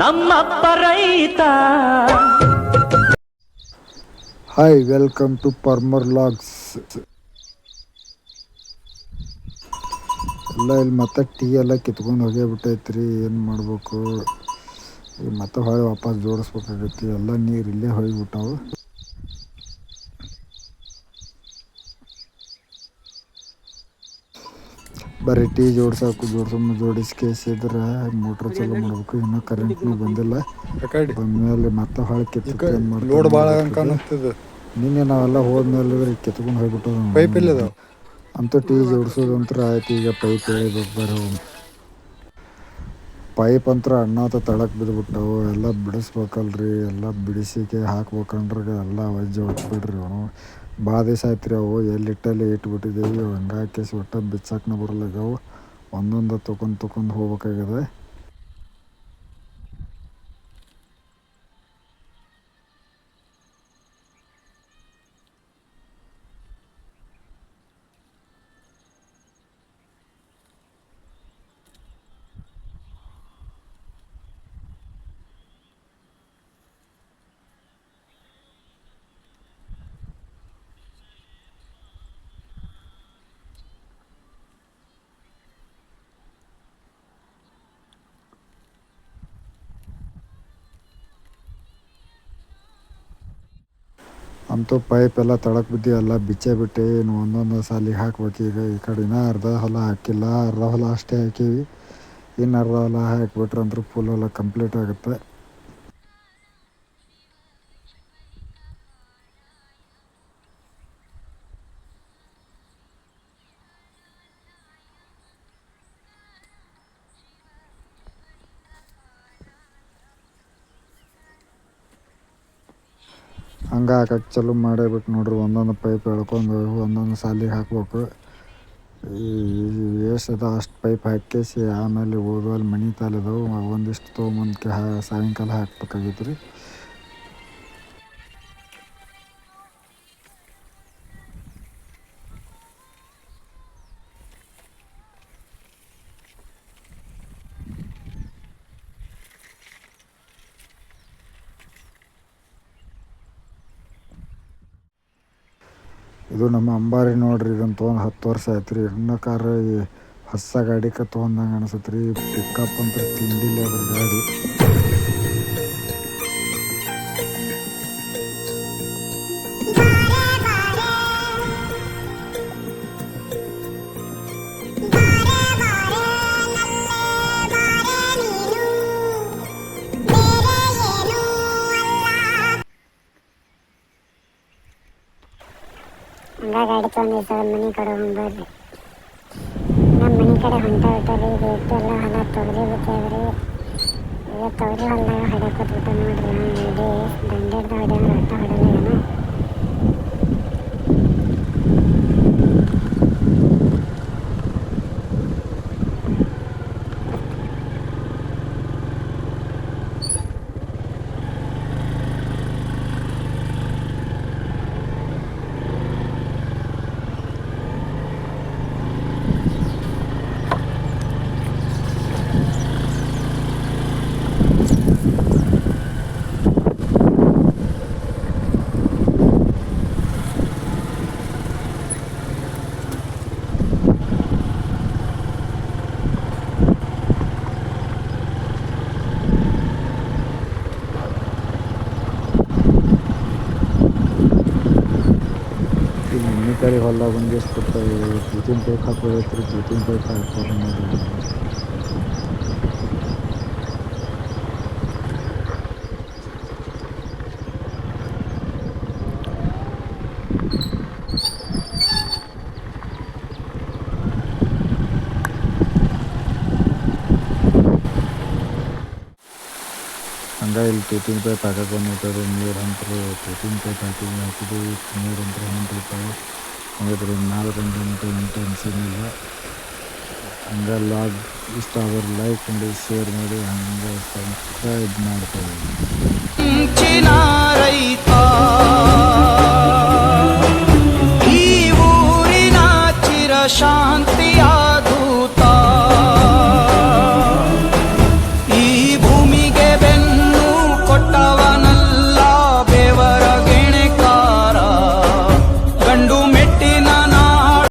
ನಮ್ಮಪ್ಪ ರೈತ. Hi, welcome to farmer logs. ಎಲ್ಲ ಇಲ್ಲಿ ಮತ್ತೆ ಟೀ ಎಲ್ಲ ಕಿತ್ಕೊಂಡು ಹೋಗ್ಯಾಬಿಟ್ಟೈತ್ರಿ. ಏನು ಮಾಡ್ಬೇಕು, ಈಗ ಮತ್ತೆ ಹೊಳೆ ವಾಪಸ್ ಜೋಡಿಸ್ಬೇಕಾಗೈತಿ. ಎಲ್ಲ ನೀರು ಇಲ್ಲೇ ಹೋಗಿಬಿಟ್ಟಾವು. ಬರೀ ಟೀ ಜೋಡಿಸ್ಕೇಸಿದ್ರೆ ಮೋಟ್ರ್ ಚಾಲೂ ಮಾಡ್ಬೇಕು. ಇನ್ನೂ ಕರೆಂಟ್ನೂ ಬಂದಿಲ್ಲ. ಬಂದಮೇಲೆ ಮತ್ತೆ ಹೊಳೆ ಕಿತ್ತಕ್ಕೆ ಏನು ಮಾಡ್ತಾರೆ. ನಿನ್ನೆ ನಾವೆಲ್ಲ ಹೋದ್ಮೇಲೆ ಕಿತ್ಕೊಂಡು ಹೋಗ್ಬಿಟ್ಟು ಅಂತೂ ಟೀ ಜೋಡಿಸೋದಂತ್ರ ಆಯ್ತು. ಈಗ ಪೈಪ್ ಎಳಿಬೇಕು. ಪೈಪ್ ಅಂತ್ರ ಅಣ್ಣಾತ ತಳಕ್ಕೆ ಬಿದ್ದುಬಿಟ್ಟವು. ಎಲ್ಲ ಬಿಡಿಸ್ಬೇಕಲ್ರಿ. ಎಲ್ಲ ಬಿಡಿಸಿಕೆ ಹಾಕ್ಬೇಕಂದ್ರೆ ಎಲ್ಲ ವಜ್ಜೆ ಹೊತ್ಬಿಡ್ರಿ. ಅವನು ಭಾಳ ದಿವಸ ಆಯ್ತು ರೀ. ಅವು ಎಲ್ಲಿಟ್ಟಲ್ಲಿ ಇಟ್ಬಿಟ್ಟಿದ್ದೀವಿ. ಹಂಗಾಕಿ ಒಟ್ಟು ಬಿಚ್ಚಾಕನ ಬರಲಾಗವು. ಒಂದೊಂದು ತೊಗೊಂಡು ಹೋಗ್ಬೇಕಾಗಿದೆ. ಅಂತೂ ಪೈಪ್ ಎಲ್ಲ ತಳಕ್ಕೆ ಬಿದ್ದು ಎಲ್ಲ ಬಿಚ್ಚೇ ಬಿಟ್ಟು ಇನ್ನು ಒಂದೊಂದು ಸಾಲಿಗೆ ಹಾಕ್ಬೇಕು. ಈಗ ಈ ಕಡೆನ ಅರ್ಧ ಹೊಲ ಹಾಕಿಲ್ಲ, ಅರ್ಧ ಹೊಲ ಅಷ್ಟೇ ಹಾಕೀವಿ. ಇನ್ನು ಅರ್ಧ ಹೊಲ ಹಾಕಿಬಿಟ್ರೆ ಅಂದ್ರೆ ಫುಲ್ ಹೊಲ ಕಂಪ್ಲೀಟ್ ಆಗುತ್ತೆ. ಹಂಗೆ ಹಾಕಕ್ಕೆ ಚಲೋ ಮಾಡೇಬಿಟ್ಟು ನೋಡ್ರಿ. ಒಂದೊಂದು ಪೈಪ್ ಎಳ್ಕೊಂಡು ಒಂದೊಂದು ಸಾಲಿಗೆ ಹಾಕ್ಬೇಕು. ಈ ಎಷ್ಟದ ಅಷ್ಟು ಪೈಪ್ ಹಾಕಿಸಿ ಆಮೇಲೆ ಓದುವಲ್ಲಿ ಮನೆ ತಾಲಿದವು ಒಂದಿಷ್ಟು ತೊಗೊಂಬಂದಕ್ಕೆ ಸಾಯಂಕಾಲ ಹಾಕ್ಬೇಕಾಗಿತ್ತು ರೀ. ಇದು ನಮ್ಮ ಅಂಬಾರಿ ನೋಡ್ರಿ. ಇದನ್ನು ತೊಗೊಂಡು 10 ವರ್ಷ ಆಯ್ತು ರೀ. ಇನ್ನೊಕ್ಕಾರ ಈ ಹೊಸ ಗಾಡಿಗೆ ತೊಗೊಂಡಂಗೆ ಅನಿಸುತ್ತೆ ರೀ. ಪಿಕಪ್ ಅಂತ ತಿಂಡಿಲ್ಲ ಅದ್ರ ಗಾಡಿ. ಗಾಡಿ ತೊಗೊಂಡು ಮನೆ ಕಡೆ ಹೋಗ್ಬರ್ರಿ. ನಮ್ಮ ಮನೆ ಕಡೆ ಹೊಂಟಾಗ್ರಿ. ಇದು ಎಲ್ಲ ಹೊಲ ತೊಗರಿ ಬಿತ್ತೇವ್ರಿ. ಈಗ ತೊಗರಿ ಹೊಲದಾಗ ಹೊಡ್ಯಾಕೊತ್ಬಿಟ್ಟು ನೋಡ್ರಿ. ಇಡೀ ದಂಡೆಡ್ದ ಹೊಡ್ಯಾರ ಒಟ್ಟ ಹೊಡಲ್ಲ. ಕಡೆ ಹೊಲ ಒಂದಿಷ್ಟು ಪ್ರೀತಿನ ಪೈಪ್ ಹಾಕೋದೈತ್ರಿ. ಪ್ರೀತಿನ ಪೈಪ್ ಹಾಕ್ತಾರೆ ನೋಡ್ರಿ. ಹಂಗೆ ಇಲ್ಲಿ ಪ್ರೀತಿನ ಪೈಪ್ ಹಾಕಕ್ಕೆ ಬಂದ್ಬಿಟ್ಟಾರೆ. ನೀರು ಅಂತಾರೆ ಪ್ರೀತಿನ ಪೈಪ್ ಹಾಕಿದ್ವಿ. ನೀರು ಅಂತಾರೆ ಹೊಂಟಿರ್ತಾವೆ. ಹಂಗಾದ್ರೆ 4 ಗಂಟೆ ಅನಿಸಿಲ್ಲ. ಹಂಗೆ ಲಾಗ್ ಇಷ್ಟ ಆದ್ರೆ ಲೈಕ್ ಮಾಡಿ, ಶೇರ್ ಮಾಡಿ, ಹಂಗೆ ಸಬ್ಸ್ಕ್ರೈಬ್ ಮಾಡ್ಕೊಳ್ಳಿ.